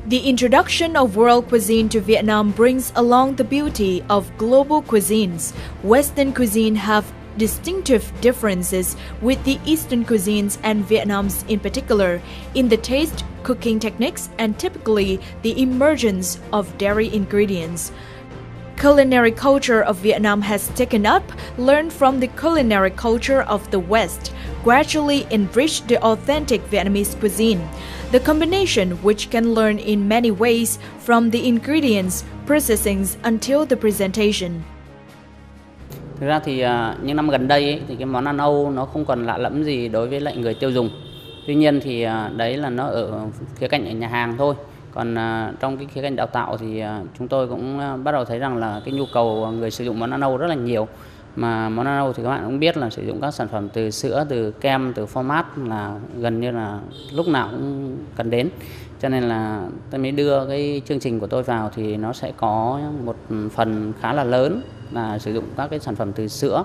The introduction of world cuisine to Vietnam brings along the beauty of global cuisines. Western cuisine have distinctive differences with the Eastern cuisines and Vietnam's in particular in the taste, cooking techniques, and typically the emergence of dairy ingredients. Culinary culture of Vietnam has taken up, learned from the culinary culture of the West, gradually enriched the authentic Vietnamese cuisine. The combination, which can learn in many ways from the ingredients, processings until the presentation. Thực ra thì những năm gần đây ấy, thì cái món ăn Âu nó không còn lạ lẫm gì đối với lại người tiêu dùng. Tuy nhiên thì đấy là nó ở khía cạnh ở nhà hàng thôi. Còn trong cái khía cạnh đào tạo thì chúng tôi cũng bắt đầu thấy rằng là cái nhu cầu người sử dụng món ăn Âu rất là nhiều. Mà món ăn Âu thì các bạn cũng biết là sử dụng các sản phẩm từ sữa, từ kem, từ format là gần như là lúc nào cũng cần đến. Cho nên là tôi mới đưa cái chương trình của tôi vào thì nó sẽ có một phần khá là lớn là sử dụng các cái sản phẩm từ sữa.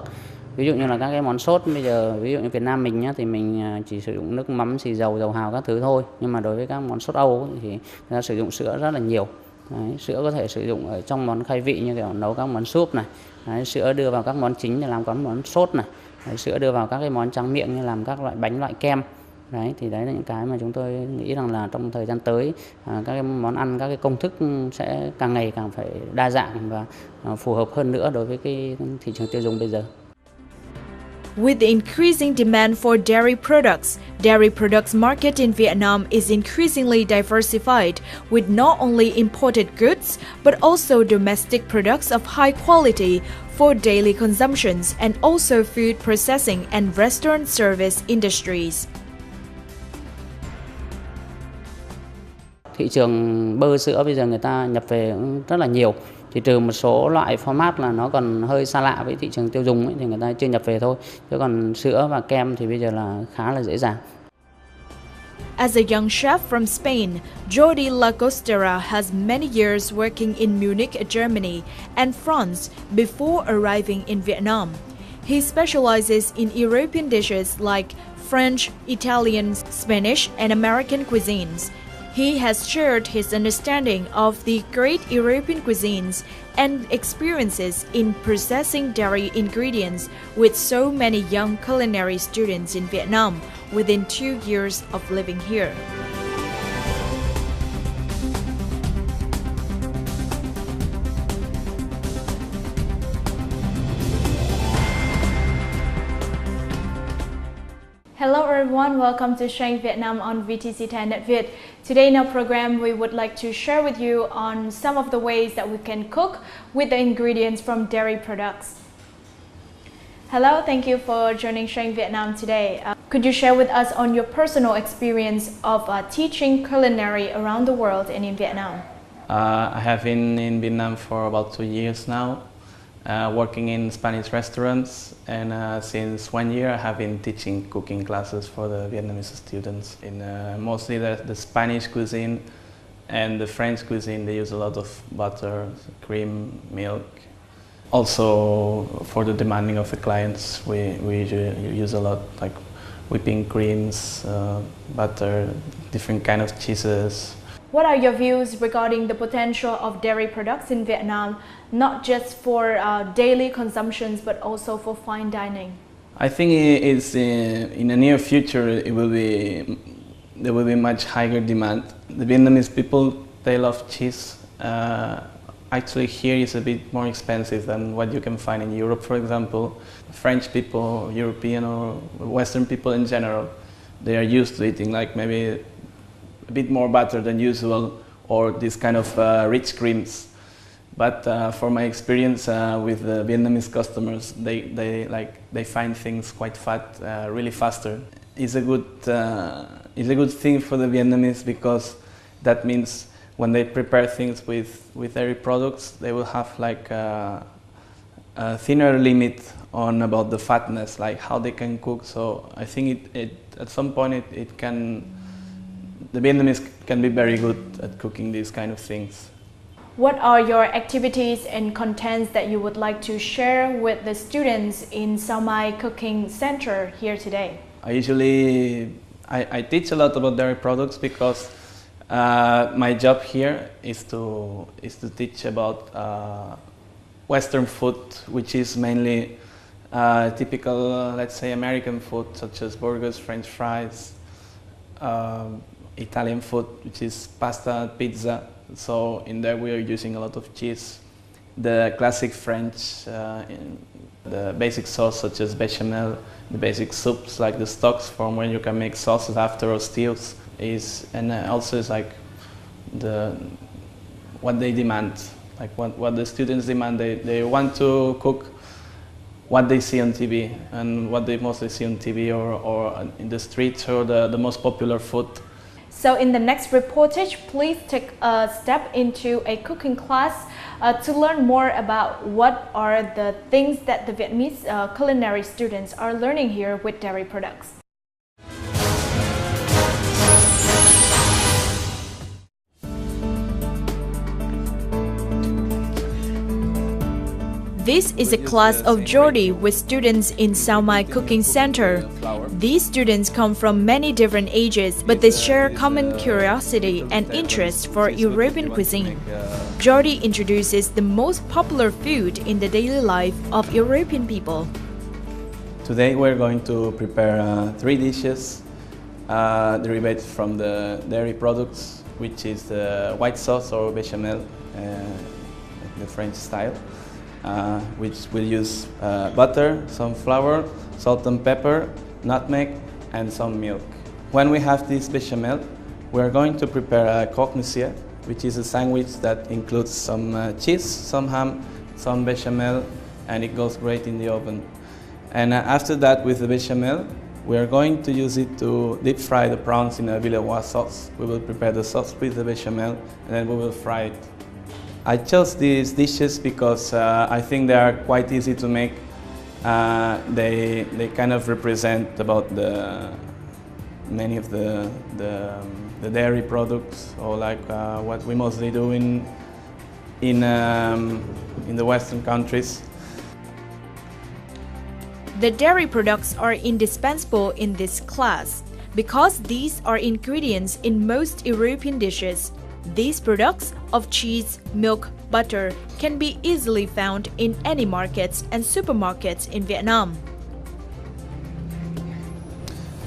Ví dụ như là các cái món sốt bây giờ, ví dụ như Việt Nam mình nhá, thì mình chỉ sử dụng nước mắm, xì dầu, dầu hào các thứ thôi. Nhưng mà đối với các món sốt Âu thì người ta sử dụng sữa rất là nhiều. Đấy, sữa có thể sử dụng ở trong món khai vị như kiểu nấu các món súp này. Đấy, sữa đưa vào các món chính để làm các món sốt này. Đấy, sữa đưa vào các cái món tráng miệng như làm các loại bánh, loại kem. Đấy, thì đấy là những cái mà chúng tôi nghĩ rằng là trong thời gian tới các cái món ăn, các cái công thức sẽ càng ngày càng phải đa dạng và phù hợp hơn nữa đối với cái thị trường tiêu dùng bây giờ. With the increasing demand for dairy products market in Vietnam is increasingly diversified with not only imported goods but also domestic products of high quality for daily consumptions and also food processing and restaurant service industries. Thị trường bơ sữa bây giờ người ta nhập về cũng rất là nhiều. Chỉ trừ một số loại format là nó còn hơi xa lạ với thị trường tiêu dùng ấy, thì người ta chưa nhập về thôi. Chứ còn sữa và kem thì bây giờ là khá là dễ dàng. As a young chef from Spain, Jordi Lagostera has many years working in Munich, Germany, and France before arriving in Vietnam. He specializes in European dishes like French, Italian, Spanish, and American cuisines. He has shared his understanding of the great European cuisines and experiences in processing dairy ingredients with so many young culinary students in Vietnam within 2 years of living here. Hello everyone, welcome to CHUYên Vietnam on VTC10 Net Việt. Today in our program, we would like to share with you on some of the ways that we can cook with the ingredients from dairy products. Hello, thank you for joining CHUYên Vietnam today. Could you share with us on your personal experience of teaching culinary around the world and in Vietnam? I have been in Vietnam for about 2 years now, working in Spanish restaurants, and since 1 year I have been teaching cooking classes for the Vietnamese students in mostly the Spanish cuisine and the French cuisine. They use a lot of butter, cream, milk. Also for the demanding of the clients, we use a lot like whipping creams, butter, different kind of cheeses. What are your views regarding the potential of dairy products in Vietnam, not just for daily consumptions but also for fine dining? I think it's in the near future there will be much higher demand. The Vietnamese people, they love cheese. Actually here is a bit more expensive than what you can find in Europe, for example. French people, European or Western people in general, they are used to eating like maybe a bit more butter than usual, or this kind of rich creams. But for my experience with the Vietnamese customers, they find things quite fat really faster. It's a good thing for the Vietnamese because that means when they prepare things with dairy products, they will have like a thinner limit on about the fatness, like how they can cook. So I think it at some point the Vietnamese can be very good at cooking these kind of things. What are your activities and contents that you would like to share with the students in Sao Mai Cooking Center here today? I teach a lot about dairy products because My job here is to teach about Western food, which is mainly typical, let's say, American food, such as burgers, French fries, Italian food, which is pasta, pizza. So in there we are using a lot of cheese. The classic French, the basic sauce such as bechamel, the basic soups like the stocks from when you can make sauces after or stews and also is like what they demand, like what the students demand. They want to cook what they see on TV and what they mostly see on TV or in the streets or the most popular food. So in the next reportage, please take a step into a cooking class to learn more about what are the things that the Vietnamese culinary students are learning here with dairy products. This is a class of Jordi with students in Sao Mai Cooking Center. These students come from many different ages, but they share common curiosity and interest for European cuisine. Jordi introduces the most popular food in the daily life of European people. Today we're going to prepare 3 dishes derived from the dairy products, which is the white sauce or bechamel, the French style. Which will use butter, some flour, salt and pepper, nutmeg, and some milk. When we have this bechamel, we are going to prepare a croque monsieur, which is a sandwich that includes some cheese, some ham, some bechamel, and it goes great in the oven. And after that, with the bechamel, we are going to use it to deep fry the prawns in a Villeroy sauce. We will prepare the sauce with the bechamel, and then we will fry it. I chose these dishes because I think they are quite easy to make. They kind of represent about many of the dairy products, or like what we mostly do in the Western countries. The dairy products are indispensable in this class because these are ingredients in most European dishes. These products of cheese, milk, butter can be easily found in any markets and supermarkets in Vietnam.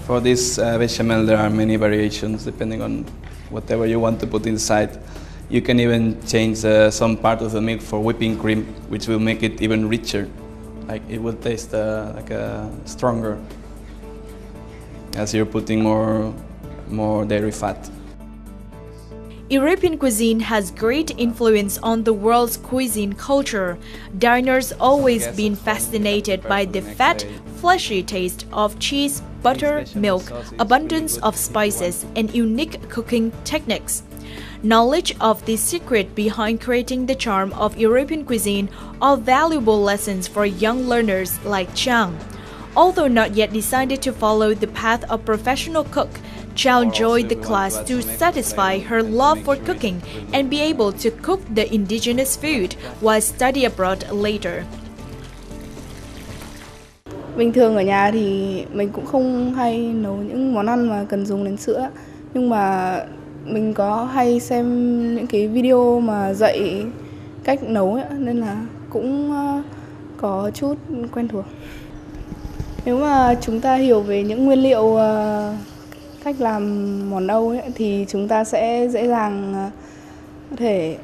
For this bechamel, there are many variations depending on whatever you want to put inside. You can even change some part of the milk for whipping cream, which will make it even richer. Like it will taste stronger as you're putting more dairy fat. European cuisine has great influence on the world's cuisine culture. Diners always been fascinated by the fat, fleshy taste of cheese, butter, milk, abundance of spices, and unique cooking techniques. Knowledge of the secret behind creating the charm of European cuisine are valuable lessons for young learners like Chang. Although not yet decided to follow the path of professional cook, Chow joined the class to satisfy her love for cooking and be able to cook the indigenous food while study abroad later. Bình thường ở nhà thì mình cũng không hay nấu những món ăn mà cần dùng đến sữa, nhưng mà mình có hay xem những cái video mà dạy cách nấu ấy, nên là cũng có chút quen thuộc. Nếu mà chúng ta hiểu về những nguyên liệu cách làm món Âu ấy, thì chúng ta sẽ dễ dàng có thể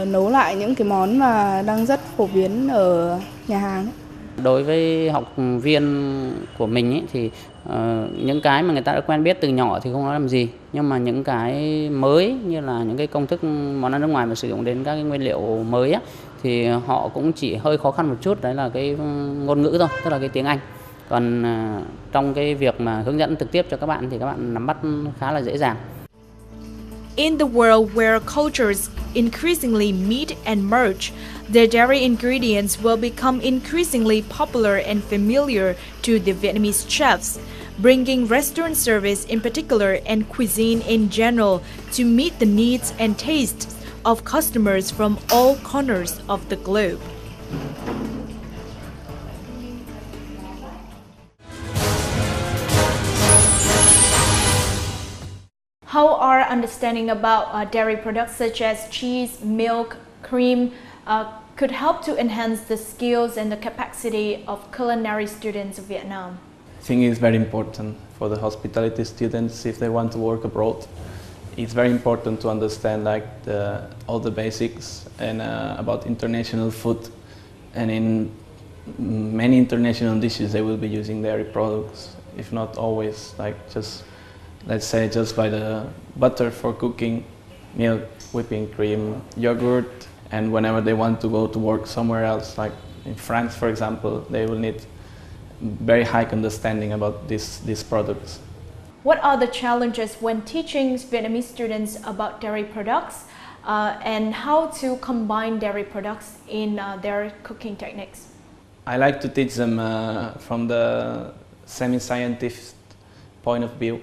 nấu lại những cái món mà đang rất phổ biến ở nhà hàng ấy. Đối với học viên của mình ấy, thì những cái mà người ta đã quen biết từ nhỏ thì không nói làm gì, nhưng mà những cái mới như là những cái công thức món ăn nước ngoài mà sử dụng đến các cái nguyên liệu mới á, thì họ cũng chỉ hơi khó khăn một chút, đấy là cái ngôn ngữ thôi, tức là cái tiếng Anh. Còn trong cái việc mà hướng dẫn trực tiếp cho các bạn thì các bạn nắm bắt khá là dễ dàng. In the world where cultures increasingly meet and merge, the dairy ingredients will become increasingly popular and familiar to the Vietnamese chefs, bringing restaurant service in particular and cuisine in general to meet the needs and tastes of customers from all corners of the globe. How are understanding about dairy products such as cheese, milk, cream could help to enhance the skills and the capacity of culinary students of Vietnam? I think it's very important for the hospitality students if they want to work abroad. It's very important to understand like all the basics and about international food, and in many international dishes they will be using dairy products, if not always, like just let's say just by the butter for cooking, milk, whipping cream, yogurt, and whenever they want to go to work somewhere else, like in France for example, they will need very high understanding about these products. What are the challenges when teaching Vietnamese students about dairy products and how to combine dairy products in their cooking techniques? I like to teach them from the semi-scientific point of view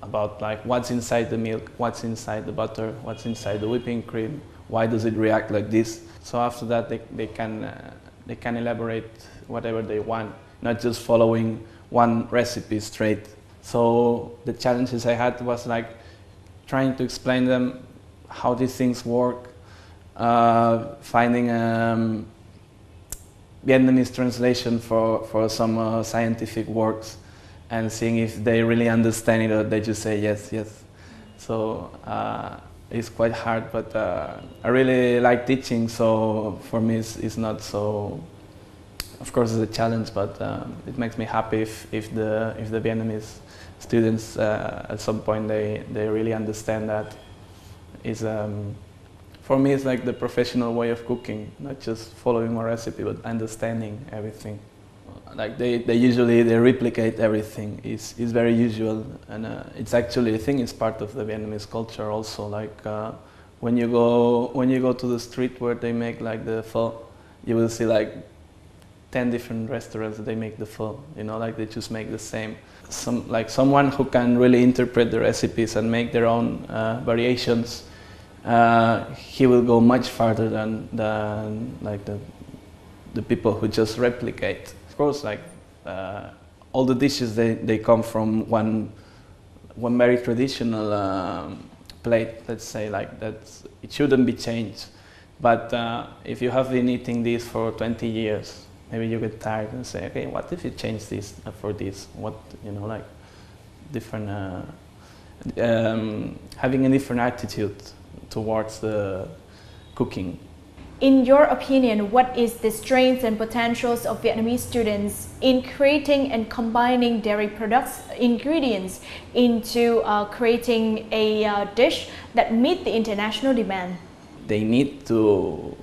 about like what's inside the milk, what's inside the butter, what's inside the whipping cream, why does it react like this. So after that they can elaborate whatever they want, not just following one recipe straight. So the challenges I had was like trying to explain them how these things work, finding Vietnamese translation for some scientific works, and seeing if they really understand it or they just say yes, yes. So it's quite hard, but I really like teaching, so for me it's not so. Of course, it's a challenge, but it makes me happy if the Vietnamese students at some point they really understand that. Is for me it's like the professional way of cooking, not just following a recipe, but understanding everything. Like they usually replicate everything. It's very usual, and it's actually, I think it's part of the Vietnamese culture also. Like when you go to the street where they make like the pho, you will see like 10 different restaurants that they make the pho. You know, like they just make the same. Someone who can really interpret the recipes and make their own variations, he will go much farther than like the people who just replicate. Of course, like all the dishes they come from one very traditional plate. Let's say like that. It shouldn't be changed. But if you have been eating this for 20 years, maybe you get tired and say, okay, what if you change this for this? What, you know, like different, having a different attitude towards the cooking. In your opinion, what is the strengths and potentials of Vietnamese students in creating and combining dairy products ingredients into creating a dish that meet the international demand? They need to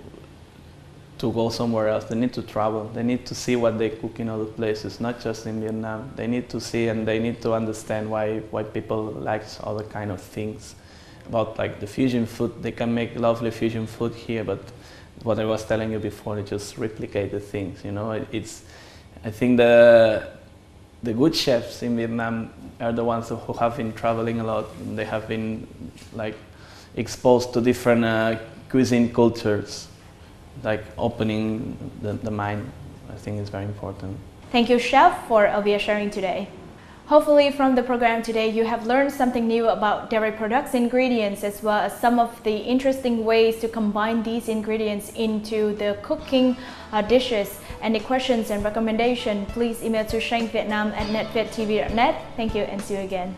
go somewhere else. They need to travel. They need to see what they cook in other places, not just in Vietnam. They need to see and they need to understand why people like other kind of things. About like the fusion food, they can make lovely fusion food here, but what I was telling you before, they just replicate the things. You know, I think the good chefs in Vietnam are the ones who have been traveling a lot. And they have been like exposed to different cuisine cultures. Like opening the mind, I think is very important. Thank you, Chef, for via sharing today. Hopefully from the program today you have learned something new about dairy products ingredients, as well as some of the interesting ways to combine these ingredients into the cooking dishes. Any questions and recommendations, please email to shankvietnam@netvietTV.net. Thank you and see you again.